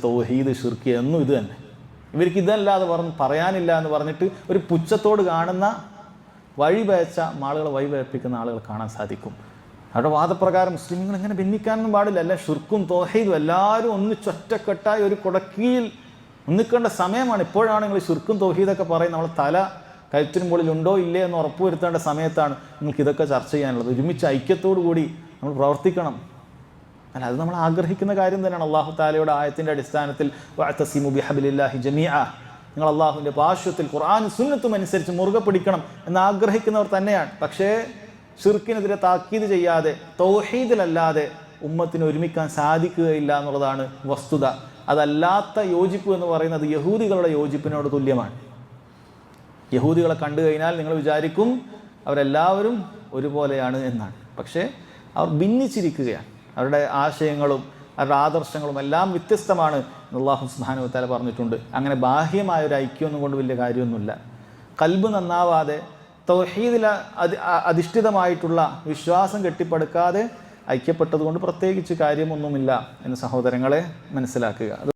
തൗഹീദ് ഷിർക്ക് എന്നും ഇത് തന്നെ. ഇവർക്ക് ഇതല്ലാതെ പറയാനില്ല എന്ന് പറഞ്ഞിട്ട് ഒരു പുച്ഛത്തോട് കാണുന്ന വഴിപയച്ച ആളുകളെ വഴിപയപ്പിക്കുന്ന ആളുകൾ കാണാൻ സാധിക്കും. അവരുടെ വാദപ്രകാരം മുസ്ലിങ്ങൾ ഇങ്ങനെ ഭിന്നിക്കാനൊന്നും പാടില്ല. അല്ല, ഷിർക്കും തൗഹീദും എല്ലാവരും ഒന്നിച്ചൊറ്റക്കെട്ടായി ഒരു കുടക്കീയിൽ ഒന്നിക്കേണ്ട സമയമാണ്. ഇപ്പോഴാണ് നിങ്ങൾ ഷിർക്കും തൗഹീദൊക്കെ പറയും. നമ്മൾ തല കഴുത്തിന് മുകളിൽ ഉണ്ടോ ഇല്ലേ എന്ന് ഉറപ്പുവരുത്തേണ്ട സമയത്താണ് നിങ്ങൾക്ക് ഇതൊക്കെ ചർച്ച ചെയ്യാനുള്ളത്. ഒരുമിച്ച് ഐക്യത്തോടു കൂടി നമ്മൾ പ്രവർത്തിക്കണം. അല്ല, അത് നമ്മൾ ആഗ്രഹിക്കുന്ന കാര്യം തന്നെയാണ്. അള്ളാഹു താലയുടെ ആയത്തിൻ്റെ അടിസ്ഥാനത്തിൽ വഅതസിമു ബിഹബ്ലില്ലാഹി ജമീഅ, നിങ്ങൾ അള്ളാഹുവിൻ്റെ പാർശ്വത്തിൽ ഖുർആനും സുന്നത്തും അനുസരിച്ച് മുറുകെ പിടിക്കണം എന്ന് ആഗ്രഹിക്കുന്നവർ തന്നെയാണ്. പക്ഷേ ഷിർക്കിനെതിരെ താക്കീത് ചെയ്യാതെ തൗഹീദിലല്ലാതെ ഉമ്മത്തിന് ഒരുമിക്കാൻ സാധിക്കുകയില്ല എന്നുള്ളതാണ് വസ്തുത. അതല്ലാത്ത യോജിപ്പ് എന്ന് പറയുന്നത് യഹൂദികളുടെ യോജിപ്പിനോട് തുല്യമാണ്. യഹൂദികളെ കണ്ടു കഴിഞ്ഞാൽ നിങ്ങൾ വിചാരിക്കും അവരെല്ലാവരും ഒരുപോലെയാണ് എന്നാണ്. പക്ഷേ അവർ ഭിന്നിച്ചിരിക്കുകയാണ്. അവരുടെ ആശയങ്ങളും അവരുടെ ആദർശങ്ങളും എല്ലാം വ്യത്യസ്തമാണ്. അല്ലാഹു സുബ്ഹാനഹു വ തആല പറഞ്ഞിട്ടുണ്ട്. അങ്ങനെ ബാഹ്യമായ ഒരു ഐക്യമൊന്നും കൊണ്ട് വലിയ കാര്യമൊന്നുമില്ല. ഖൽബ് നന്നാവാതെ തൗഹീദിൽ അധിഷ്ഠിതമായിട്ടുള്ള വിശ്വാസം കെട്ടിപ്പടുക്കാതെ ഐക്യപ്പെട്ടതുകൊണ്ട് പ്രത്യേകിച്ച് കാര്യമൊന്നുമില്ല എന്ന് സഹോദരങ്ങളെ മനസ്സിലാക്കുക.